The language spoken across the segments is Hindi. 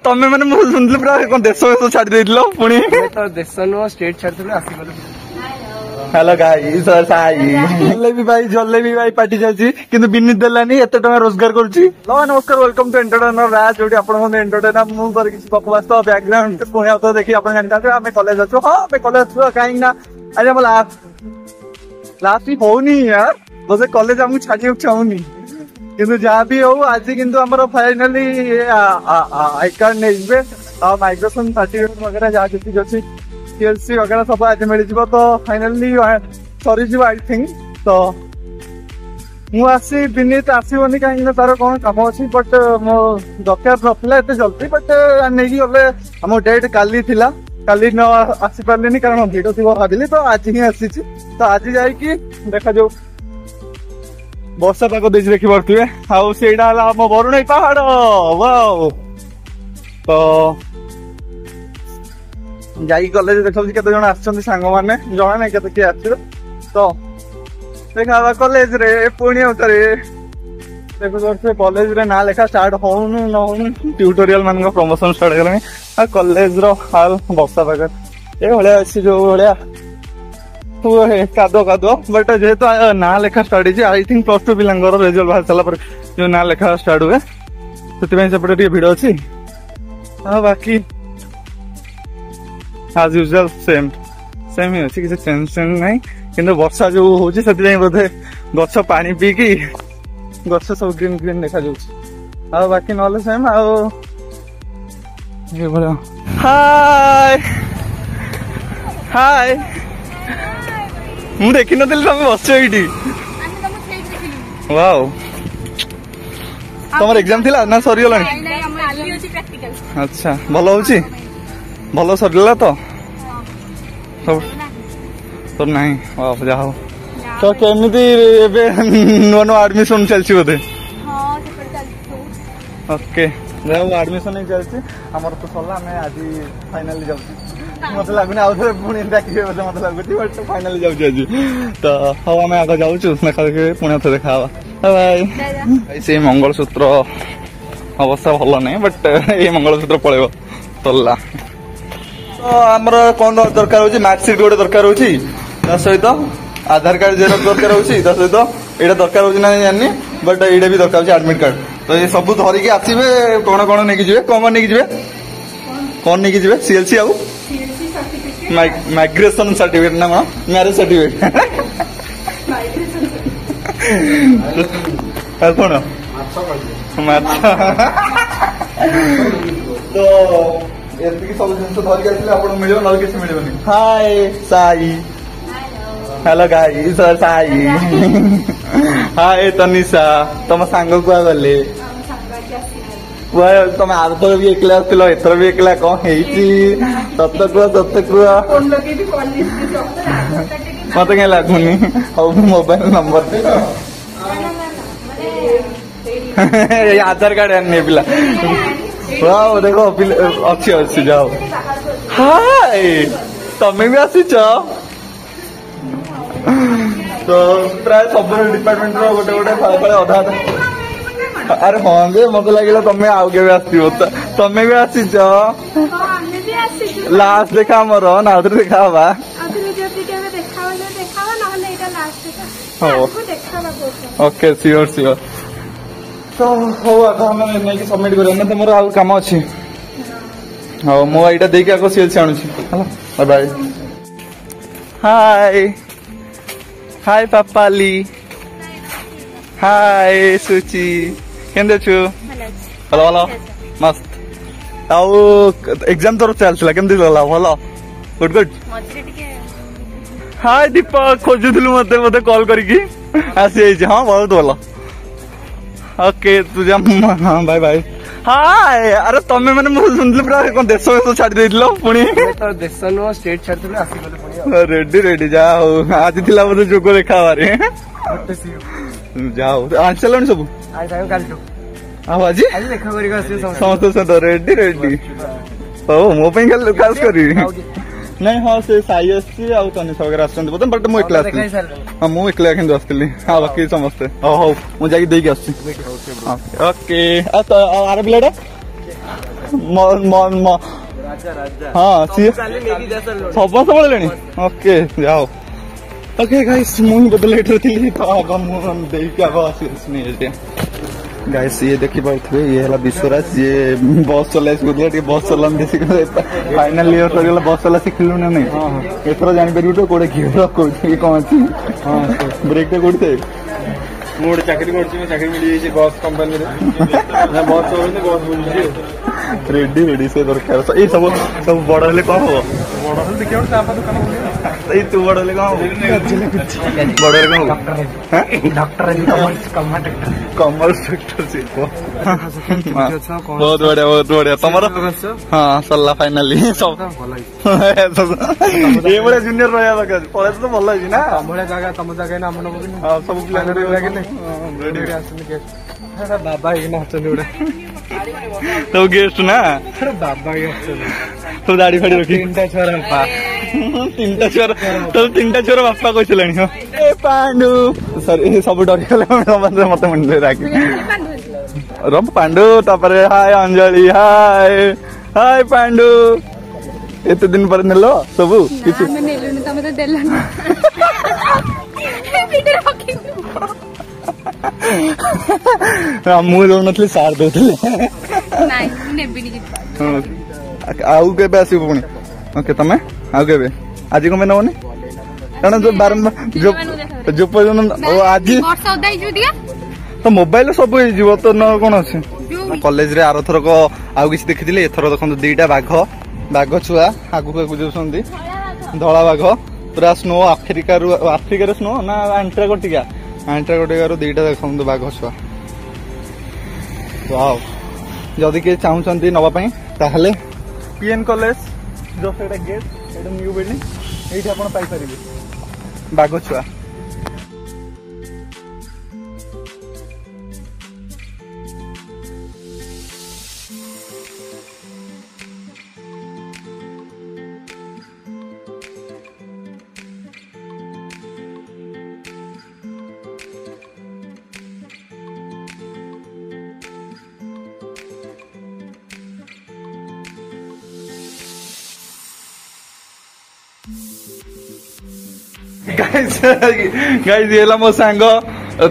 तमें मैंने सुनती पूरा देश वेश छाड़ देल पुणी तो देश नुह स्टेट छाड़ी आसीगल। हेलो गाइस जलेबी भाई पार्टी चलती किंतु बिनीत देलानी एते टका रोजगार करूची। नमस्कार वेलकम टू एंटरटेनर राज जोटी आपण एंटरटेनर मु पर किसी बकवास तो बैकग्राउंड पुणी आउ देखि आपण जानता आमे कॉलेज आछो। हां आमे कॉलेज आछो काई ना आज हम लास्ट ही होनी यार बस कॉलेज हम छाड़ी चाहूनी किंतु जहाँ भी हो आज किंतु हमर फाइनली आई कार्ड नहीं माइग्रेशन सर्टिफिकेट वगैरह जहाँ किसी अच्छी सीएलसी वगैरह सब आज मिल जाव तो फाइनली सरीज आई थिंक तो मुझे विनीत आसोनी कहीं तार कौन कम अच्छी बट मो दरकार ना एत जल्दी बट नहीं गले आम डेट काली थिला काली न आसी पारे कारण भिड़ थी भाविली तो आज ही आसी तो आज जाकि देखा जो वर्षा पाक देश देखी पारे आम बरुणई पहाड़ वाओ तो जाई कॉलेज देखा केते जन आछन सांग माने जणा नहीं केते किए आछिर तो देखा कॉलेज रे पुणी उतरे देखो कॉलेज रे ना लेखा स्टार्ट होनु न होनु ट्यूटोरियल मान प्रमोशन स्टार्ट गलानी आ कॉलेज रो हाल वर्षा पाक ए भलिया अछि जो भलिया कादो कादो बट जेहेतु ना लेखा start I think plus two पिलांगर रिजल्ट बाहर सारा पर जो ना लेखा स्टार्ट हुए से भिड़ अच्छी बाकी आज यूजुअल सेम सेम ही अच्छी किसी चेंज नहीं किंतु वर्षा जो होची से बोधे गछ पानी पीकी गछ सब ग्रीन ग्रीन देखा जाउची आ बाकी नले सेम आ ये बोला हाय हाय मु देखि नथिल तुम बसछ एठी वाओ तमर एग्जाम थिला ना सरी गलानी अच्छा भलो होची भलो सरला तो तो नहीं वाह जाओ तो केमिति एबे नो नो एडमिशन चलछि बोधे हां सेपर चलछि ओके जाओ एडमिशन नहीं चलछि हमर तो सरला मैं आज फाइनली जाउछि मत लागुनी आउ थे पुणी डाकिबे बोले मत लागुछि बट फाइनली जाउछि आज तो हां हमें आगे जाउछु देखा देखे पुणी थे देखा बाय ऐसे मंगलसूत्र अवस्था भल नहीं बट ये मंगलसूत्र पळेबो तल्ला तो आमर कौन दरकार होची मार्कशीट गोटे दरकार होची ता सहित आधार कार्ड जेरॉक्स दरकार होची ता सहित एटा दरकार होची ना जानि बट एटा भी दरकार होची एडमिट कार्ड तो ये सब धरि के आसीबे कोन कोन नेकी जिवे कोन नेकी जिवे कोन नेकी जिवे सीएलसी आउ सीएलसी सर्टिफिकेट माइग्रेशन सर्टिफिकेट ना मैरिज सर्टिफिकेट माइग्रेशन कोन तो एति सब जिन धरिक आसले आप मिल ना किसी मिलनी हाय साई हेलो गाइस साई हाय तनिषा तुम सांग कुआ गले तुम आर भी एकला आसलो एथर भी एकला कौन सत कुआ मत कहीं लगुनि मोबाइल नंबर आधार कार्ड आने पिला वाओ देखो अच्छी अच्छी जाओ हाय तमें भी आसीच तो प्राय सब डिपार्टमेंट रो गोटे गोटे फाले अधा अरे हाँ जे मत लगे तमें आउ के आसो तमें भी आसीच लास्ट देखा मोर ना देखा हवा ओके सियोर सियोर तो हो आगे नहीं सबमिट कर तो मोर आउ कम अच्छी हाँ मो यहाँ देख आगे सीएलसी आणुची है बाय हाय हाय पापाली हाय सुची केंदे छु हेलो हेलो मस्त आउ एग्जाम तोर चलला केमती गला भलो गुड गुड हाय दीपक खोजुथलु मते मते कॉल करकी आसी हाँ बहुत भलो ओके तुझा हाँ बाय बाय हाय अरे तमें मैंने सुनती पूरा देश वेश छाड़ी देल पुणी तो देश नुह स्टेट छाड़ी आसीगल पुणी रेडी रेडी जाओ आज थिला बोधे जोग देखा बारे जाओ आंच चलानी सब आज देखा समस्त सहित रेडी रेडी हो मो खास करी नहीं हाँ से साई आसी आउ तनिष वगैरह आसछन बोधे बट मु एकला आसली हां मु एकला केंद आसली हां बाकी समस्ते हो मु जाई देई के आसी ओके आ तो आर बिलाडा ହଁ ସିଏ ସବୁ ପଳେଇଲେଣି ଓକେ ଯାଅ ଓକେ ଗାଇସ୍ ମୁଁ ହିଁ ବୋଧେ ଲେଟ୍ ରେ ଥିଲି ତ ଆଗ ମୁଁ ଦେଇକି ଆଗ ଆସିଛି ଗାଇସ୍ ଇଏ ଦେଖିପାରୁଥିବେ ଇଏ ହେଲା ବିଶ୍ୱରାଜ ଇଏ ବସ୍ ଚଲେଇ ଶିଖୁଥିଲା ଟିକେ ବସ୍ ଚଲାନ୍ତି ଫାଇନାଲ ଇୟର ସରିଗଲା ବସ୍ ଚଲା ଶିଖିଲୁ ନା ନାଇଁ ଏଥର ଜାଣିପାରିବୁ ତ କୋଉଟା ଘିଅ କୋଉଠି କଣ ଅଛି ବ୍ରେକ୍ ଟା କୋଉଠି ଥାଏ ମୁଁ ଗୋଟେ ଚାକିରି କରୁଛି ମୋ ଚାକିରି ମିଳିଯାଇଛି ବସ୍ କମ୍ପାନୀରେ ବସ୍ ଚଲାଉଛି ବସ୍ ବୁଲୁଛି ରେଡି ରେଡି ସେ ଦରକାର ଏଇ ସବୁ ସବୁ ବଡ ହେଲେ କଣ ହବ ବଡ ହେଲେ ଦେଖିବା ଚା ପା ଦୋକାନ ଏଇ ତୁ ବଡ ହେଲେ କଣ ହବ ବଡ ହେଲେ କଣ ହବ କମର୍ସ ସେକ୍ଟର ବହୁତ ବଢିଆ ବହୁତ ବଢିଆ ତମର ହଁ ସରିଲା ଫାଇନାଲି ଏଇଭଳିଆ ଜୁନିୟର ରହିବା ଦରକାର କଲେଜ ତ ଭଲ ହେଇଛି ନା ତମ ଜାଗା ନା ଆମ ସବୁ ପିଲା ବାବା ହେଇକିନା ଅଛନ୍ତି ଗୋଟେ ସବୁ ଗେଷ୍ଟ ନା ବାବା ସବୁ ଦାଢି ଫାଡି ରଖି ତିନିଟା ଛୁଆର ତିନିଟା ଛୁଆର ବାପା କହିଥିଲାଣି ହଁ ଏ ପାଣ୍ଡୁ ସରି ସବୁ ଡରିଗଲେ ମତେ ମୁଣ୍ଡରେ ରାଗି ରମ ପାଣ୍ଡୁ ତାପରେ ହାय ଅଞ୍ଜଳି ହାୟ ହାୟ ପାଣ୍ଡୁ ଏତେ ଦିନ ପରେ ନେଲ ସବୁ କିଛି ମୁଁ ଦଉନଥିଲି ସାର୍ ଦଉଥିଲେ ଆଉ କେବେ ଆସିବୁ ପୁଣି ଓକେ ତମେ ଆଉ କେବେ ଆଜି କଣ ପାଇଁ ନବନି କାରଣ ଯୋଉ ବାରମ୍ବାର ଯୋଉ ପର୍ଯ୍ୟନ୍ତ ଆଜି ତ ମୋବାଇଲ ସବୁ ହେଇଯିବ ତ କଣ ଅଛି କଲେଜରେ ଆରଥରକ ଆଉ କିଛି ଦେଖିଥିଲି ଏଥର ଦେଖନ୍ତୁ ଦିଟା ବାଘ ଛୁଆ ଆଗକୁ ଆଗକୁ ଯାଉଛନ୍ତି ଧଳା ବାଘ ପୁରା ସ୍ନୋ ଆଫ୍ରିକାରେ ସ୍ନୋ ନା ଆଣ୍ଟାର୍କଟିକାରୁ ଦିଟା ଦେଖନ୍ତୁ ବାଘ ଛୁଆ ୱାଓ ଯଦି କିଏ ଚାହୁଁଛନ୍ତି ନବା ପାଇଁ ତାହେଲେ ପିଏନ୍ କଲେଜ ଜଷ୍ଟ ଏଇଟା ଗେଟ୍ ଏଇଟା ନ୍ୟୁ ବିଲ୍ଡିଂ ଏଇଠି ଆପଣ ପାଇପାରିବେ ବାଘ ଛୁଆ गाइस ये ला मो सांग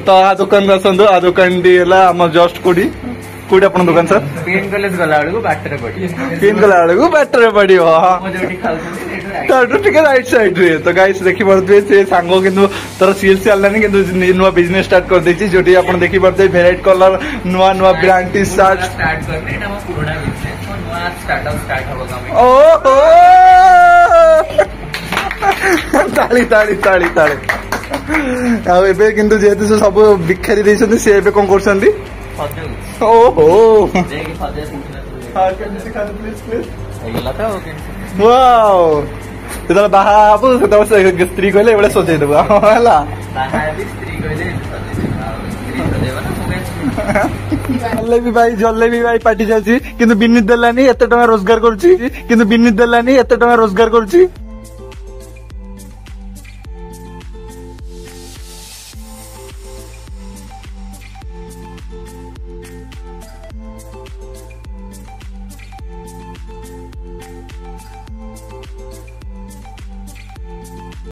तो आ दुकान आसतु आ दुकान टी आम जस्ट कोडी कोडी अपन दुकान सर पीएन कॉलेज गला बेलू बाटरे पड़ी पीएन गला बेलू बाटरे पड़ी टिके राइट साइड रे तो गाइस देखि परथि से सांग किंतु तर सीएलसी आलानी किंतु नुवा बिजनेस स्टार्ट कर देछि जोटी अपन देखि परथि वेराइटी कलर नुवा ब्रांड टी शर्ट स्टार्ट करने एटा हम पुराना बिजनेस तो नुवा स्टार्टअप स्टार्ट होगा ताली ताली ताली ताली आबे किंतु जेहेतु से सब बिखारी देइछन्ती से एबे कोन करछन्ती ओहो देखि फजे हां कैन सिखा प्लीज एगला त ओके वाओ तेला बाहाबु सेता स्त्री कहले एबे सोचै देबो हला बाहाबु स्त्री कहले जलेबी भाई पार्टी जाची किंतु बिनित देलानी एते टका रोजगार करछि